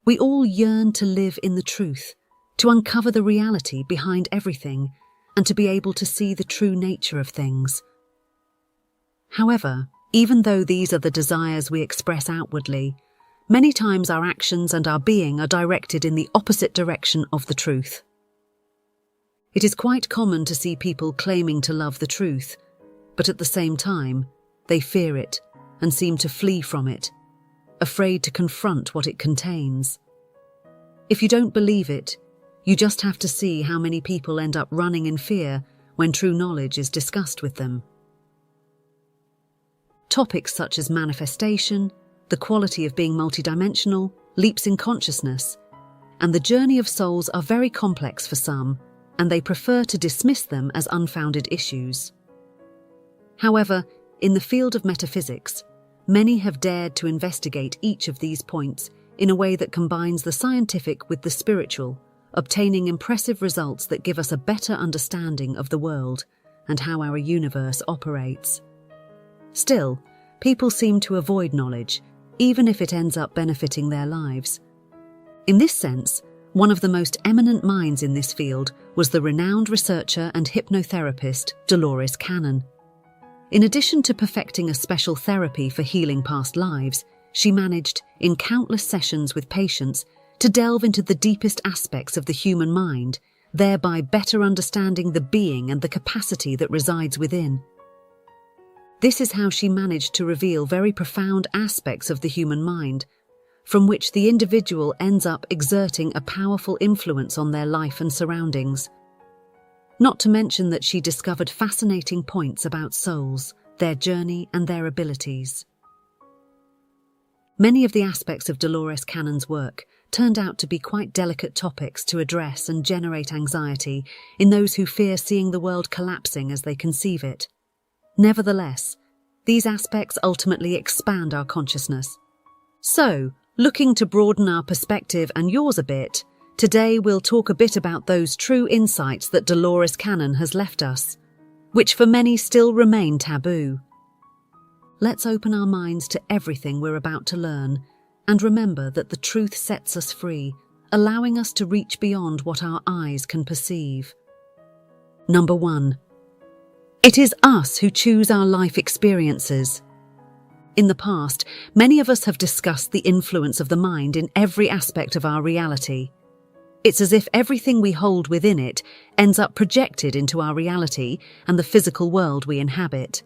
We all yearn to live in the truth, to uncover the reality behind everything, and to be able to see the true nature of things. However, even though these are the desires we express outwardly, many times our actions and our being are directed in the opposite direction of the truth. It is quite common to see people claiming to love the truth, but at the same time, they fear it and seem to flee from it, afraid to confront what it contains. If you don't believe it, you just have to see how many people end up running in fear when true knowledge is discussed with them. Topics such as manifestation, the quality of being multidimensional, leaps in consciousness, and the journey of souls are very complex for some, and they prefer to dismiss them as unfounded issues. However, in the field of metaphysics, many have dared to investigate each of these points in a way that combines the scientific with the spiritual, obtaining impressive results that give us a better understanding of the world and how our universe operates. Still, people seem to avoid knowledge, even if it ends up benefiting their lives. In this sense, one of the most eminent minds in this field was the renowned researcher and hypnotherapist Dolores. In addition to perfecting a special therapy for healing past lives, she managed, in countless sessions with patients, to delve into the deepest aspects of the human mind, thereby better understanding the being and the capacity that resides within. This is how she managed to reveal very profound aspects of the human mind, from which the individual ends up exerting a powerful influence on their life and surroundings. Not to mention that she discovered fascinating points about souls, their journey and their abilities. Many of the aspects of Dolores Cannon's work turned out to be quite delicate topics to address and generate anxiety in those who fear seeing the world collapsing as they conceive it. Nevertheless, these aspects ultimately expand our consciousness. So, looking to broaden our perspective and yours a bit, today we'll talk a bit about those true insights that Dolores Cannon has left us, which for many still remain taboo. Let's open our minds to everything we're about to learn and remember that the truth sets us free, allowing us to reach beyond what our eyes can perceive. Number 1. It is us who choose our life experiences. In the past, many of us have discussed the influence of the mind in every aspect of our reality. It's as if everything we hold within it ends up projected into our reality and the physical world we inhabit.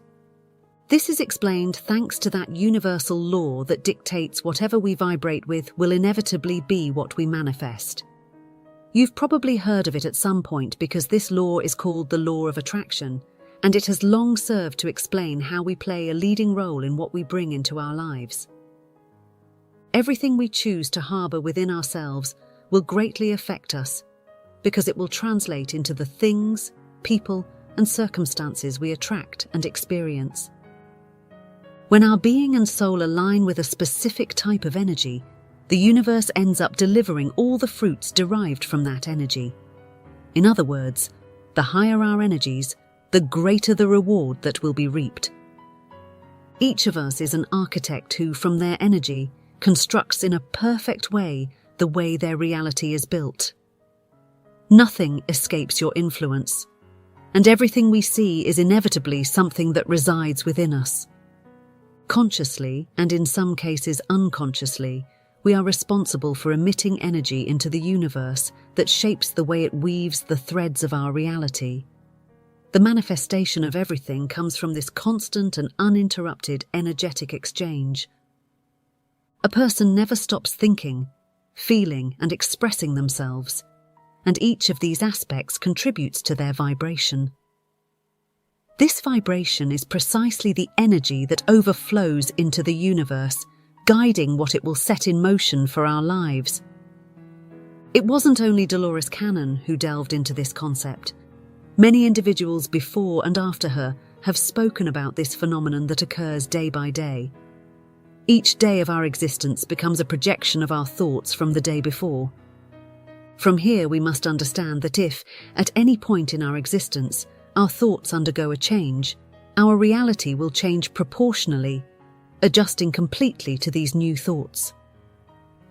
This is explained thanks to that universal law that dictates whatever we vibrate with will inevitably be what we manifest. You've probably heard of it at some point because this law is called the law of attraction, and it has long served to explain how we play a leading role in what we bring into our lives. Everything we choose to harbour within ourselves will greatly affect us, because it will translate into the things, people, and circumstances we attract and experience. When our being and soul align with a specific type of energy, the universe ends up delivering all the fruits derived from that energy. In other words, the higher our energies, the greater the reward that will be reaped. Each of us is an architect who, from their energy, constructs in a perfect way the way their reality is built. Nothing escapes your influence, and everything we see is inevitably something that resides within us. Consciously, and in some cases unconsciously, we are responsible for emitting energy into the universe that shapes the way it weaves the threads of our reality. The manifestation of everything comes from this constant and uninterrupted energetic exchange. A person never stops thinking, feeling, and expressing themselves, and each of these aspects contributes to their vibration. This vibration is precisely the energy that overflows into the universe, guiding what it will set in motion for our lives. It wasn't only Dolores Cannon who delved into this concept. Many individuals before and after her have spoken about this phenomenon that occurs day by day. Each day of our existence becomes a projection of our thoughts from the day before. From here, we must understand that if, at any point in our existence, our thoughts undergo a change, our reality will change proportionally, adjusting completely to these new thoughts.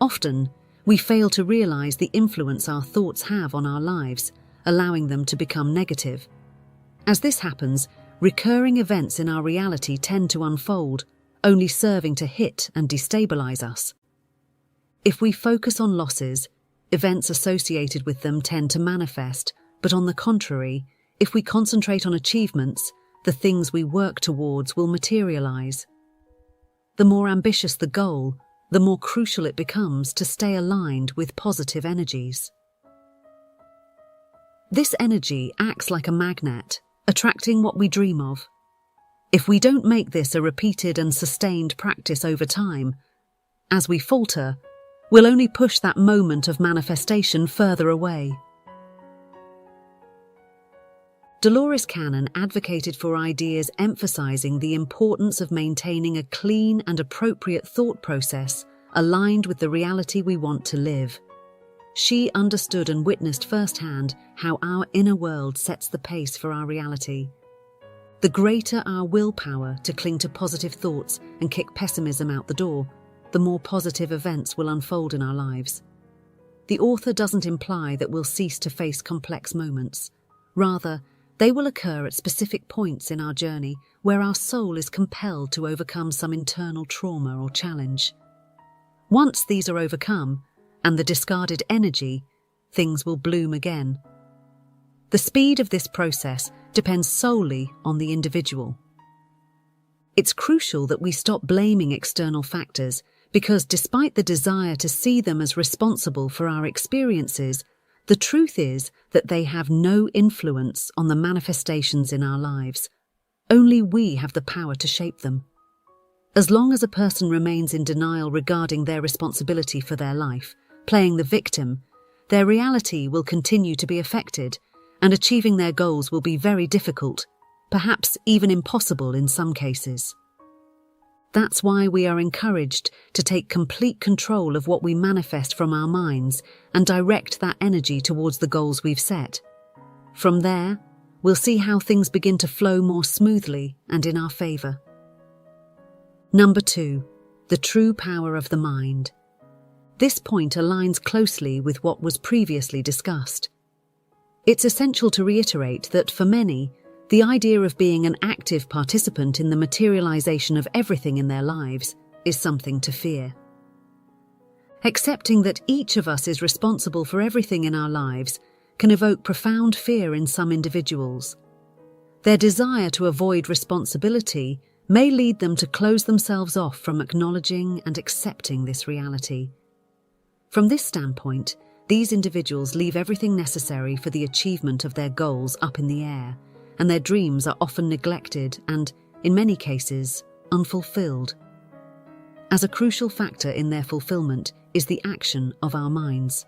Often, we fail to realize the influence our thoughts have on our lives, allowing them to become negative. As this happens, recurring events in our reality tend to unfold, only serving to hit and destabilize us. If we focus on losses, events associated with them tend to manifest, but on the contrary, if we concentrate on achievements, the things we work towards will materialize. The more ambitious the goal, the more crucial it becomes to stay aligned with positive energies. This energy acts like a magnet, attracting what we dream of. If we don't make this a repeated and sustained practice over time, as we falter, we'll only push that moment of manifestation further away. Dolores Cannon advocated for ideas emphasizing the importance of maintaining a clean and appropriate thought process aligned with the reality we want to live. She understood and witnessed firsthand how our inner world sets the pace for our reality. The greater our willpower to cling to positive thoughts and kick pessimism out the door, the more positive events will unfold in our lives. The author doesn't imply that we'll cease to face complex moments. Rather, they will occur at specific points in our journey where our soul is compelled to overcome some internal trauma or challenge. Once these are overcome, and the discarded energy, things will bloom again. The speed of this process depends solely on the individual. It's crucial that we stop blaming external factors because despite the desire to see them as responsible for our experiences, the truth is that they have no influence on the manifestations in our lives. Only we have the power to shape them. As long as a person remains in denial regarding their responsibility for their life, playing the victim, their reality will continue to be affected, and achieving their goals will be very difficult, perhaps even impossible in some cases. That's why we are encouraged to take complete control of what we manifest from our minds and direct that energy towards the goals we've set. From there, we'll see how things begin to flow more smoothly and in our favor. Number 2, the true power of the mind. This point aligns closely with what was previously discussed. It's essential to reiterate that for many, the idea of being an active participant in the materialization of everything in their lives is something to fear. Accepting that each of us is responsible for everything in our lives can evoke profound fear in some individuals. Their desire to avoid responsibility may lead them to close themselves off from acknowledging and accepting this reality. From this standpoint, these individuals leave everything necessary for the achievement of their goals up in the air, and their dreams are often neglected and, in many cases, unfulfilled. As a crucial factor in their fulfillment is the action of our minds.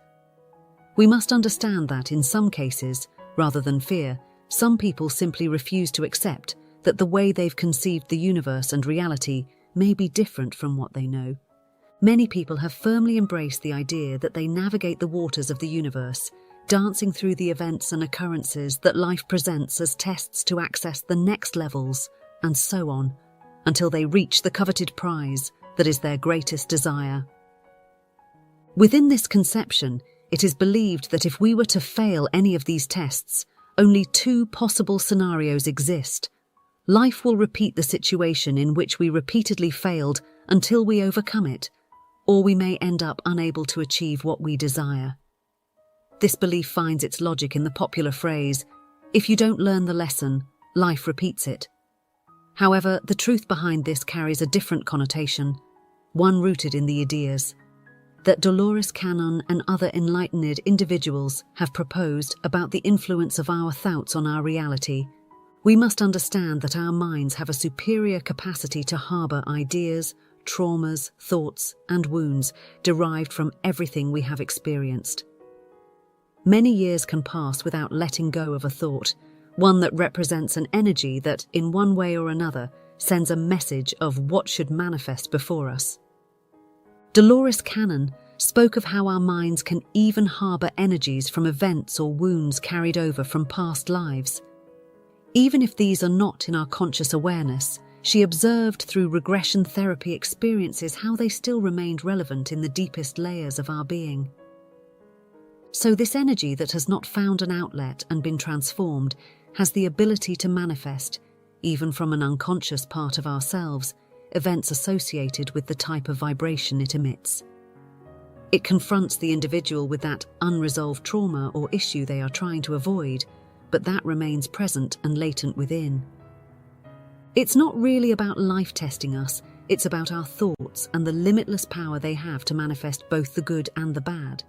We must understand that in some cases, rather than fear, some people simply refuse to accept that the way they've conceived the universe and reality may be different from what they know. Many people have firmly embraced the idea that they navigate the waters of the universe, dancing through the events and occurrences that life presents as tests to access the next levels, and so on, until they reach the coveted prize that is their greatest desire. Within this conception, it is believed that if we were to fail any of these tests, only 2 possible scenarios exist. Life will repeat the situation in which we repeatedly failed until we overcome it, or we may end up unable to achieve what we desire. This belief finds its logic in the popular phrase, "If you don't learn the lesson, life repeats it." However, the truth behind this carries a different connotation, one rooted in the ideas that Dolores Cannon and other enlightened individuals have proposed about the influence of our thoughts on our reality. We must understand that our minds have a superior capacity to harbour ideas, traumas, thoughts, and wounds derived from everything we have experienced. Many years can pass without letting go of a thought, one that represents an energy that, in one way or another, sends a message of what should manifest before us. Dolores Cannon spoke of how our minds can even harbour energies from events or wounds carried over from past lives. Even if these are not in our conscious awareness, she observed through regression therapy experiences how they still remained relevant in the deepest layers of our being. So this energy that has not found an outlet and been transformed has the ability to manifest, even from an unconscious part of ourselves, events associated with the type of vibration it emits. It confronts the individual with that unresolved trauma or issue they are trying to avoid, but that remains present and latent within. It's not really about life testing us, it's about our thoughts and the limitless power they have to manifest both the good and the bad.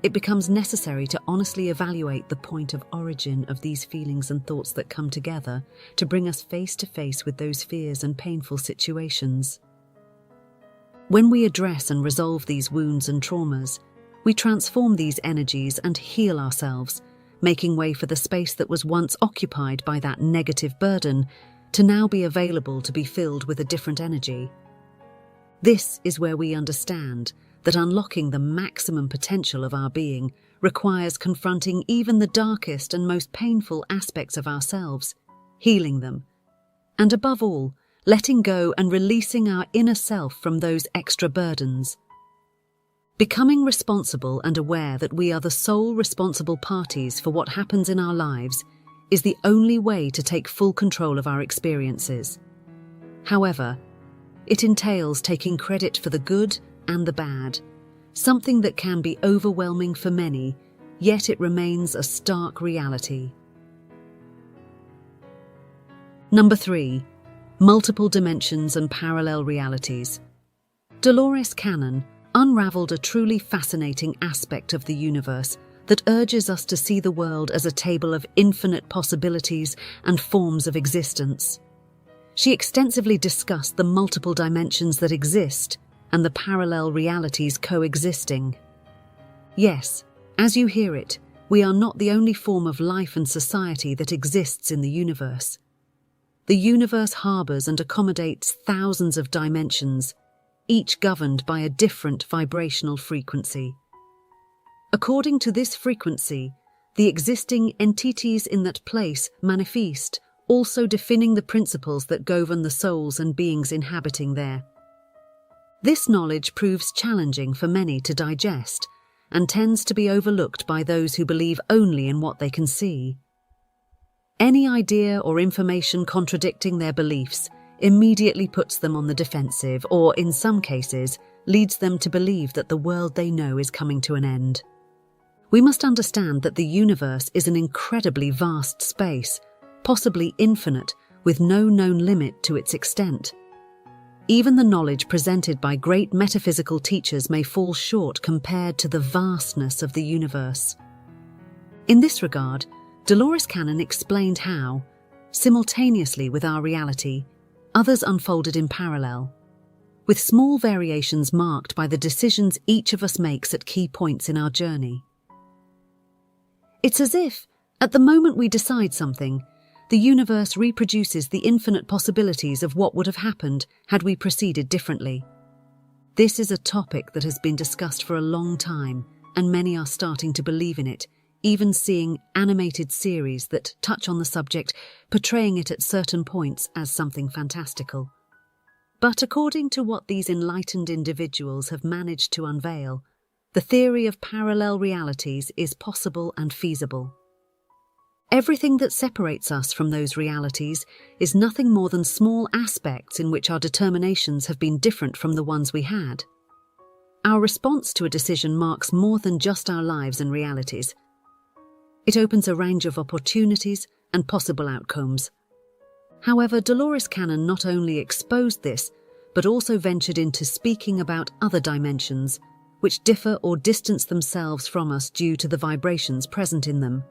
It becomes necessary to honestly evaluate the point of origin of these feelings and thoughts that come together to bring us face to face with those fears and painful situations. When we address and resolve these wounds and traumas, we transform these energies and heal ourselves, making way for the space that was once occupied by that negative burden to now be available to be filled with a different energy. This is where we understand that unlocking the maximum potential of our being requires confronting even the darkest and most painful aspects of ourselves, healing them, and above all, letting go and releasing our inner self from those extra burdens. Becoming responsible and aware that we are the sole responsible parties for what happens in our lives is the only way to take full control of our experiences. However, it entails taking credit for the good and the bad, something that can be overwhelming for many, yet it remains a stark reality. Number 3. Multiple dimensions and parallel realities. Dolores Cannon unraveled a truly fascinating aspect of the universe that urges us to see the world as a table of infinite possibilities and forms of existence. She extensively discussed the multiple dimensions that exist and the parallel realities coexisting. Yes, as you hear it, we are not the only form of life and society that exists in the universe. The universe harbours and accommodates thousands of dimensions, each governed by a different vibrational frequency. According to this frequency, the existing entities in that place manifest, also defining the principles that govern the souls and beings inhabiting there. This knowledge proves challenging for many to digest and tends to be overlooked by those who believe only in what they can see. Any idea or information contradicting their beliefs immediately puts them on the defensive or, in some cases, leads them to believe that the world they know is coming to an end. We must understand that the universe is an incredibly vast space, possibly infinite, with no known limit to its extent. Even the knowledge presented by great metaphysical teachers may fall short compared to the vastness of the universe. In this regard, Dolores Cannon explained how, simultaneously with our reality, others unfolded in parallel, with small variations marked by the decisions each of us makes at key points in our journey. It's as if, at the moment we decide something, the universe reproduces the infinite possibilities of what would have happened had we proceeded differently. This is a topic that has been discussed for a long time, and many are starting to believe in it, even seeing animated series that touch on the subject, portraying it at certain points as something fantastical. But according to what these enlightened individuals have managed to unveil, the theory of parallel realities is possible and feasible. Everything that separates us from those realities is nothing more than small aspects in which our determinations have been different from the ones we had. Our response to a decision marks more than just our lives and realities. It opens a range of opportunities and possible outcomes. However, Dolores Cannon not only exposed this, but also ventured into speaking about other dimensions, which differ or distance themselves from us due to the vibrations present in them.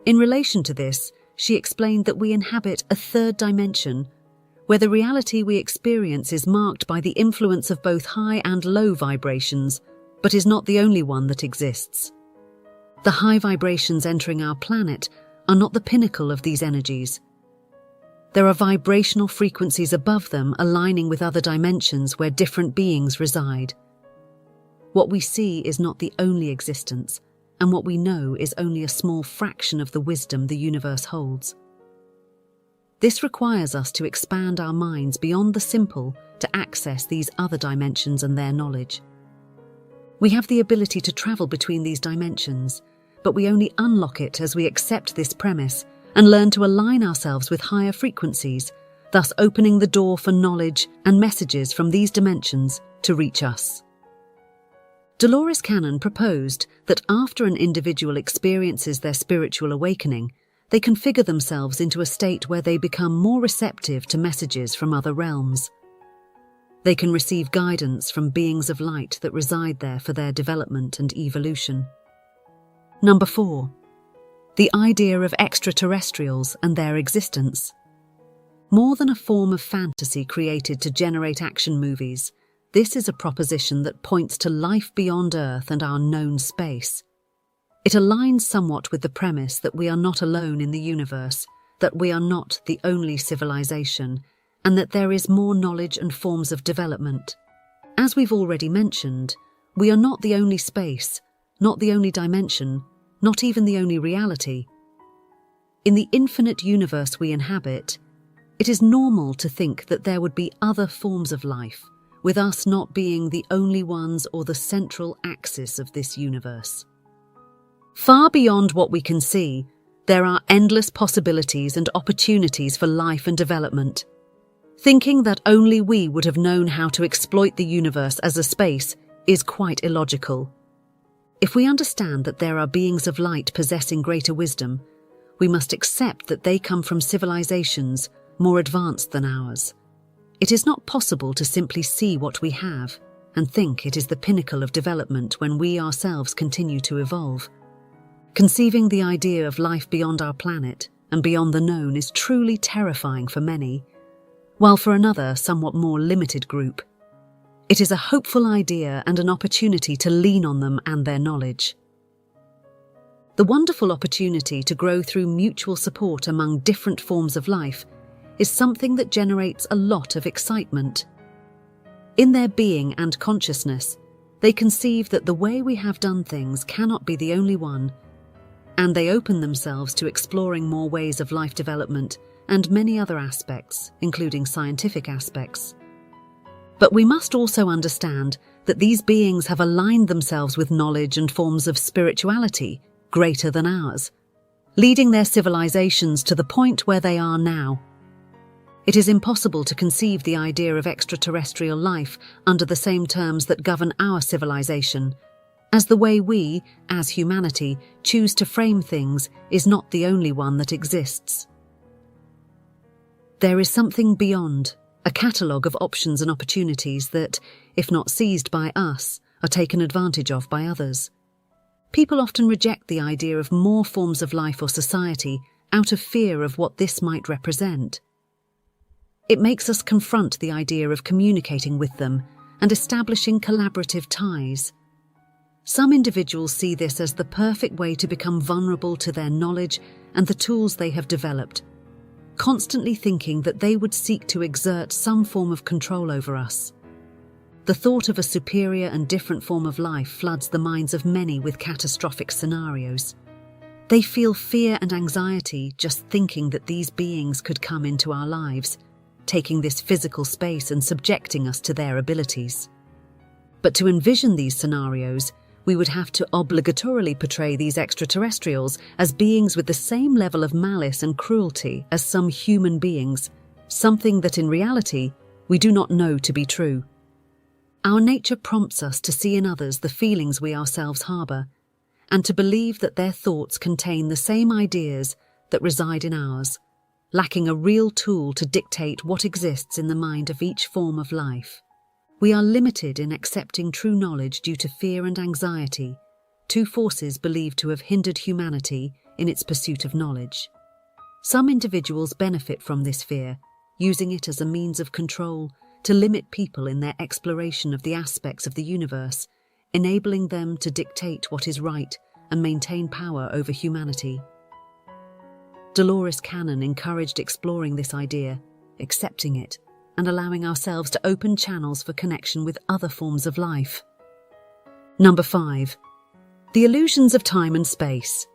In relation to this, she explained that we inhabit a third dimension, where the reality we experience is marked by the influence of both high and low vibrations, but is not the only one that exists. The high vibrations entering our planet are not the pinnacle of these energies. There are vibrational frequencies above them aligning with other dimensions where different beings reside. What we see is not the only existence, and what we know is only a small fraction of the wisdom the universe holds. This requires us to expand our minds beyond the simple to access these other dimensions and their knowledge. We have the ability to travel between these dimensions, but we only unlock it as we accept this premise and learn to align ourselves with higher frequencies, thus opening the door for knowledge and messages from these dimensions to reach us. Dolores Cannon proposed that after an individual experiences their spiritual awakening, they configure themselves into a state where they become more receptive to messages from other realms. They can receive guidance from beings of light that reside there for their development and evolution. Number 4. The idea of extraterrestrials and their existence. More than a form of fantasy created to generate action movies, this is a proposition that points to life beyond Earth and our known space. It aligns somewhat with the premise that we are not alone in the universe, that we are not the only civilization, and that there is more knowledge and forms of development. As we've already mentioned, we are not the only space, not the only dimension, not even the only reality. In the infinite universe we inhabit, it is normal to think that there would be other forms of life, with us not being the only ones or the central axis of this universe. Far beyond what we can see, there are endless possibilities and opportunities for life and development. Thinking that only we would have known how to exploit the universe as a space is quite illogical. If we understand that there are beings of light possessing greater wisdom, we must accept that they come from civilizations more advanced than ours. It is not possible to simply see what we have and think it is the pinnacle of development when we ourselves continue to evolve. Conceiving the idea of life beyond our planet and beyond the known is truly terrifying for many, while for another, somewhat more limited group, it is a hopeful idea and an opportunity to lean on them and their knowledge. The wonderful opportunity to grow through mutual support among different forms of life is something that generates a lot of excitement. In their being and consciousness, they conceive that the way we have done things cannot be the only one, and they open themselves to exploring more ways of life development and many other aspects, including scientific aspects. But we must also understand that these beings have aligned themselves with knowledge and forms of spirituality greater than ours, leading their civilizations to the point where they are now. It is impossible to conceive the idea of extraterrestrial life under the same terms that govern our civilization, as the way we, as humanity, choose to frame things is not the only one that exists. There is something beyond, a catalogue of options and opportunities that, if not seized by us, are taken advantage of by others. People often reject the idea of more forms of life or society out of fear of what this might represent. It makes us confront the idea of communicating with them and establishing collaborative ties. Some individuals see this as the perfect way to become vulnerable to their knowledge and the tools they have developed, constantly thinking that they would seek to exert some form of control over us. The thought of a superior and different form of life floods the minds of many with catastrophic scenarios. They feel fear and anxiety just thinking that these beings could come into our lives, taking this physical space and subjecting us to their abilities. But to envision these scenarios, we would have to obligatorily portray these extraterrestrials as beings with the same level of malice and cruelty as some human beings, something that in reality we do not know to be true. Our nature prompts us to see in others the feelings we ourselves harbour, and to believe that their thoughts contain the same ideas that reside in ours, lacking a real tool to dictate what exists in the mind of each form of life. We are limited in accepting true knowledge due to fear and anxiety, two forces believed to have hindered humanity in its pursuit of knowledge. Some individuals benefit from this fear, using it as a means of control to limit people in their exploration of the aspects of the universe, enabling them to dictate what is right and maintain power over humanity. Dolores Cannon encouraged exploring this idea, accepting it, and allowing ourselves to open channels for connection with other forms of life. Number 5. The illusions of time and space.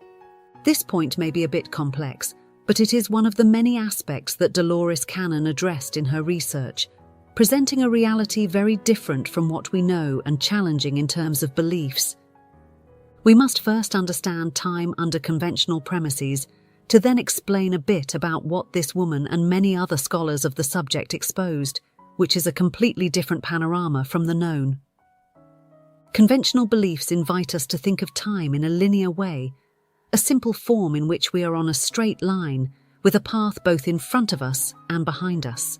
This point may be a bit complex, but it is one of the many aspects that Dolores Cannon addressed in her research, presenting a reality very different from what we know and challenging in terms of beliefs. We must first understand time under conventional premises to then explain a bit about what this woman and many other scholars of the subject exposed, which is a completely different panorama from the known. Conventional beliefs invite us to think of time in a linear way, a simple form in which we are on a straight line with a path both in front of us and behind us.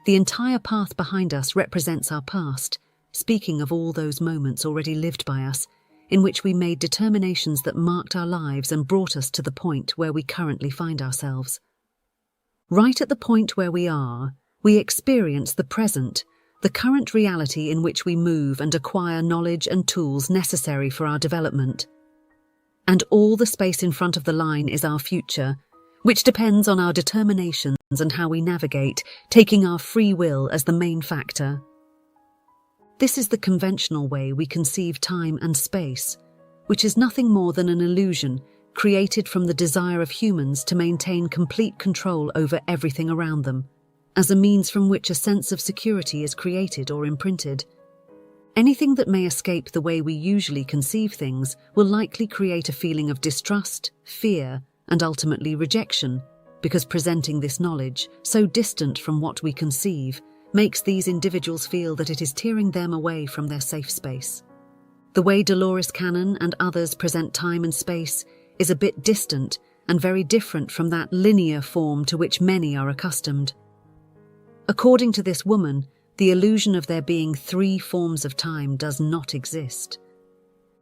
The entire path behind us represents our past, speaking of all those moments already lived by us, in which we made determinations that marked our lives and brought us to the point where we currently find ourselves. Right at the point where we are, we experience the present, the current reality in which we move and acquire knowledge and tools necessary for our development. And all the space in front of the line is our future, which depends on our determinations and how we navigate, taking our free will as the main factor. This is the conventional way we conceive time and space, which is nothing more than an illusion created from the desire of humans to maintain complete control over everything around them, as a means from which a sense of security is created or imprinted. Anything that may escape the way we usually conceive things will likely create a feeling of distrust, fear, and ultimately rejection, because presenting this knowledge, so distant from what we conceive, makes these individuals feel that it is tearing them away from their safe space. The way Dolores Cannon and others present time and space is a bit distant and very different from that linear form to which many are accustomed. According to this woman, the illusion of there being three forms of time does not exist.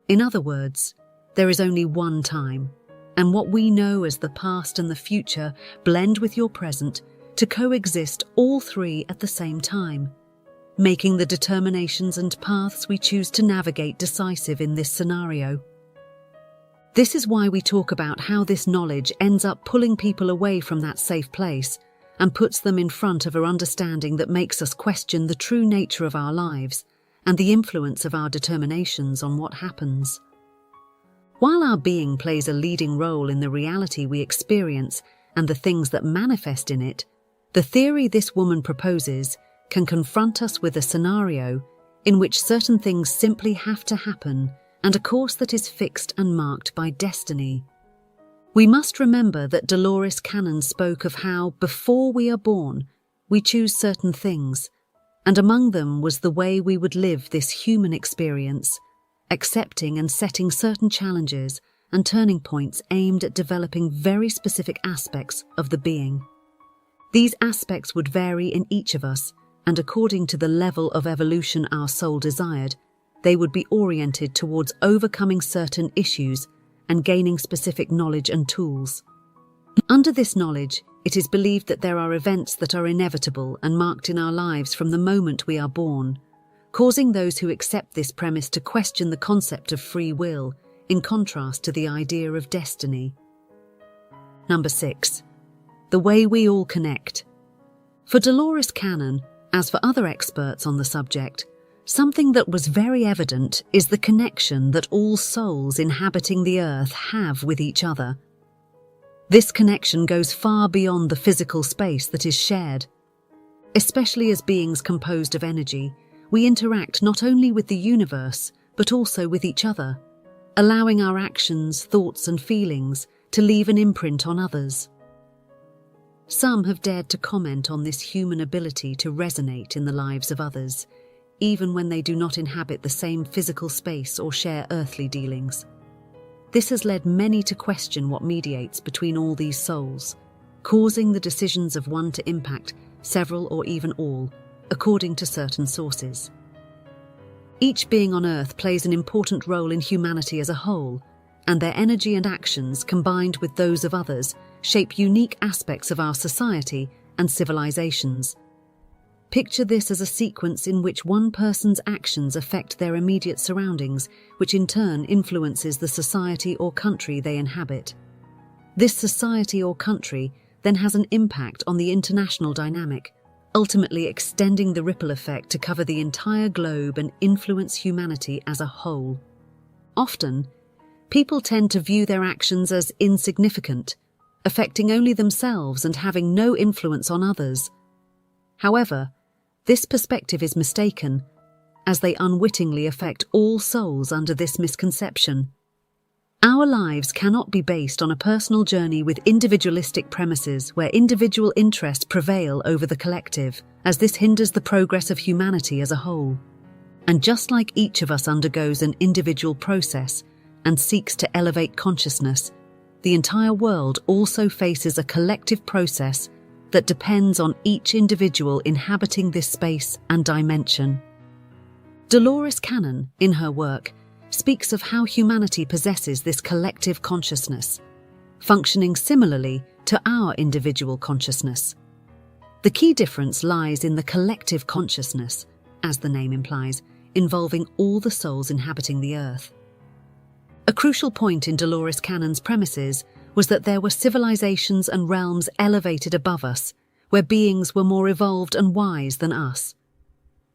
In other words, there is only one time, and what we know as the past and the future blend with your present to coexist all three at the same time, making the determinations and paths we choose to navigate decisive in this scenario. This is why we talk about how this knowledge ends up pulling people away from that safe place and puts them in front of an understanding that makes us question the true nature of our lives and the influence of our determinations on what happens. While our being plays a leading role in the reality we experience and the things that manifest in it, the theory this woman proposes can confront us with a scenario in which certain things simply have to happen and a course that is fixed and marked by destiny. We must remember that Dolores Cannon spoke of how, before we are born, we choose certain things, and among them was the way we would live this human experience, accepting and setting certain challenges and turning points aimed at developing very specific aspects of the being. These aspects would vary in each of us, and according to the level of evolution our soul desired, they would be oriented towards overcoming certain issues and gaining specific knowledge and tools. Under this knowledge, it is believed that there are events that are inevitable and marked in our lives from the moment we are born, causing those who accept this premise to question the concept of free will, in contrast to the idea of destiny. Number 6. The way we all connect. For Dolores Cannon, as for other experts on the subject, something that was very evident is the connection that all souls inhabiting the earth have with each other. This connection goes far beyond the physical space that is shared. Especially as beings composed of energy, we interact not only with the universe, but also with each other, allowing our actions, thoughts, and feelings to leave an imprint on others. Some have dared to comment on this human ability to resonate in the lives of others, even when they do not inhabit the same physical space or share earthly dealings. This has led many to question what mediates between all these souls, causing the decisions of one to impact several or even all, according to certain sources. Each being on Earth plays an important role in humanity as a whole, and their energy and actions, combined with those of others, shape unique aspects of our society and civilizations. Picture this as a sequence in which one person's actions affect their immediate surroundings, which in turn influences the society or country they inhabit. This society or country then has an impact on the international dynamic, ultimately extending the ripple effect to cover the entire globe and influence humanity as a whole. Often, people tend to view their actions as insignificant, affecting only themselves and having no influence on others. However, this perspective is mistaken, as they unwittingly affect all souls under this misconception. Our lives cannot be based on a personal journey with individualistic premises where individual interests prevail over the collective, as this hinders the progress of humanity as a whole. And just like each of us undergoes an individual process and seeks to elevate consciousness, the entire world also faces a collective process that depends on each individual inhabiting this space and dimension. Dolores Cannon, in her work, speaks of how humanity possesses this collective consciousness, functioning similarly to our individual consciousness. The key difference lies in the collective consciousness, as the name implies, involving all the souls inhabiting the earth. A crucial point in Dolores Cannon's premises was that there were civilizations and realms elevated above us, where beings were more evolved and wise than us.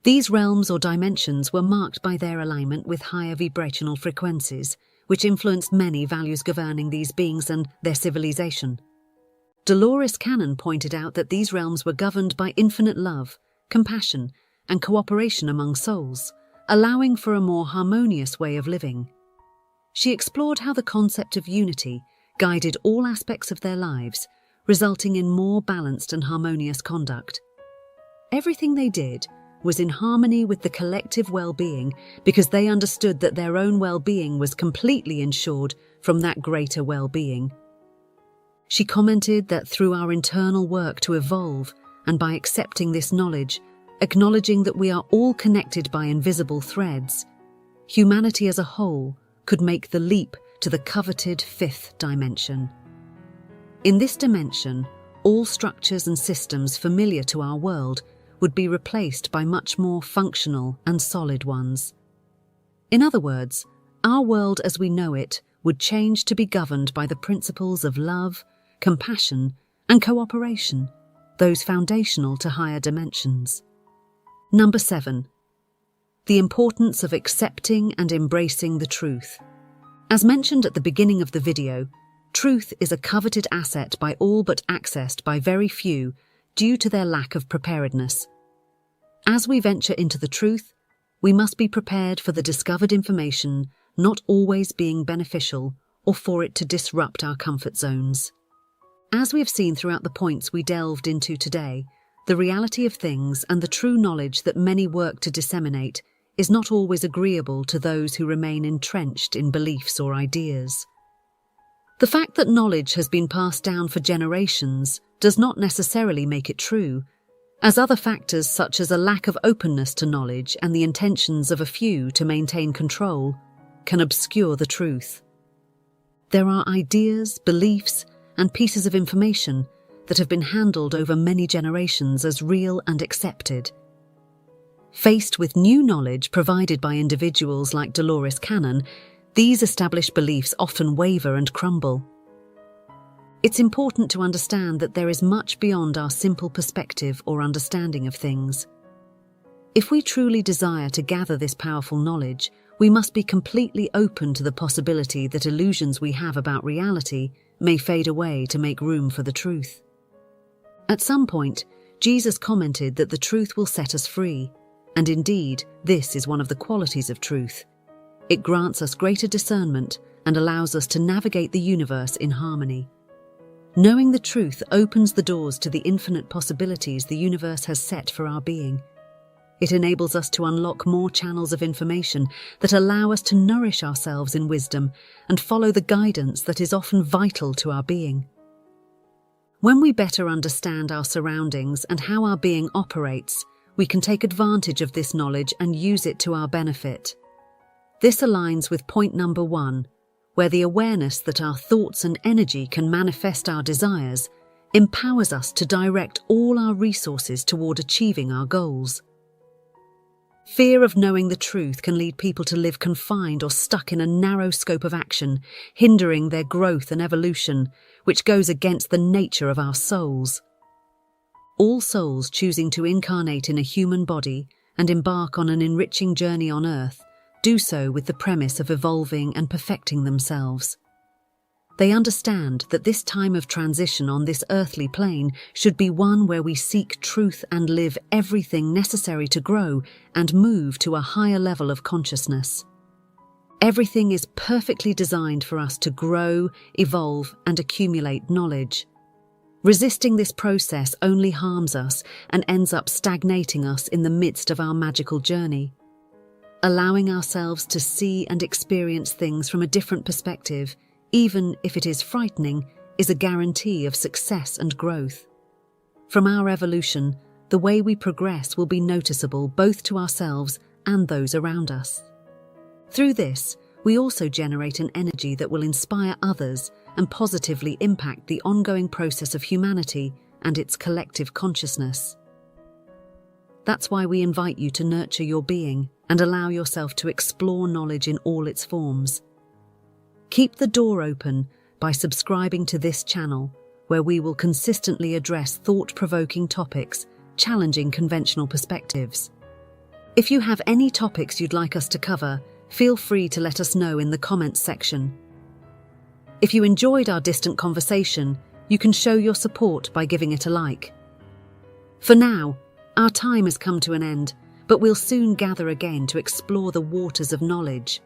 These realms or dimensions were marked by their alignment with higher vibrational frequencies, which influenced many values governing these beings and their civilization. Dolores Cannon pointed out that these realms were governed by infinite love, compassion, and cooperation among souls, allowing for a more harmonious way of living. She explored how the concept of unity guided all aspects of their lives, resulting in more balanced and harmonious conduct. Everything they did was in harmony with the collective well-being because they understood that their own well-being was completely ensured from that greater well-being. She commented that through our internal work to evolve, and by accepting this knowledge, acknowledging that we are all connected by invisible threads, humanity as a whole could make the leap to the coveted fifth dimension. In this dimension, all structures and systems familiar to our world would be replaced by much more functional and solid ones. In other words, our world as we know it would change to be governed by the principles of love, compassion, and cooperation, those foundational to higher dimensions. Number 7. The importance of accepting and embracing the truth. As mentioned at the beginning of the video, truth is a coveted asset by all but accessed by very few due to their lack of preparedness. As we venture into the truth, we must be prepared for the discovered information not always being beneficial or for it to disrupt our comfort zones. As we have seen throughout the points we delved into today, the reality of things and the true knowledge that many work to disseminate is not always agreeable to those who remain entrenched in beliefs or ideas. The fact that knowledge has been passed down for generations does not necessarily make it true, as other factors such as a lack of openness to knowledge and the intentions of a few to maintain control can obscure the truth. There are ideas, beliefs, and pieces of information that have been handled over many generations as real and accepted. Faced with new knowledge provided by individuals like Dolores Cannon, these established beliefs often waver and crumble. It's important to understand that there is much beyond our simple perspective or understanding of things. If we truly desire to gather this powerful knowledge, we must be completely open to the possibility that illusions we have about reality may fade away to make room for the truth. At some point, Jesus commented that the truth will set us free, and indeed, this is one of the qualities of truth. It grants us greater discernment and allows us to navigate the universe in harmony. Knowing the truth opens the doors to the infinite possibilities the universe has set for our being. It enables us to unlock more channels of information that allow us to nourish ourselves in wisdom and follow the guidance that is often vital to our being. When we better understand our surroundings and how our being operates, we can take advantage of this knowledge and use it to our benefit. This aligns with point number 1, where the awareness that our thoughts and energy can manifest our desires empowers us to direct all our resources toward achieving our goals. Fear of knowing the truth can lead people to live confined or stuck in a narrow scope of action, hindering their growth and evolution, which goes against the nature of our souls. All souls choosing to incarnate in a human body and embark on an enriching journey on Earth do so with the premise of evolving and perfecting themselves. They understand that this time of transition on this earthly plane should be one where we seek truth and live everything necessary to grow and move to a higher level of consciousness. Everything is perfectly designed for us to grow, evolve, and accumulate knowledge. Resisting this process only harms us and ends up stagnating us in the midst of our magical journey. Allowing ourselves to see and experience things from a different perspective, even if it is frightening, is a guarantee of success and growth. From our evolution, the way we progress will be noticeable both to ourselves and those around us. Through this, we also generate an energy that will inspire others and positively impact the ongoing process of humanity and its collective consciousness. That's why we invite you to nurture your being and allow yourself to explore knowledge in all its forms. Keep the door open by subscribing to this channel, where we will consistently address thought-provoking topics, challenging conventional perspectives. If you have any topics you'd like us to cover, feel free to let us know in the comments section. If you enjoyed our distant conversation, you can show your support by giving it a like. For now, our time has come to an end, but we'll soon gather again to explore the waters of knowledge.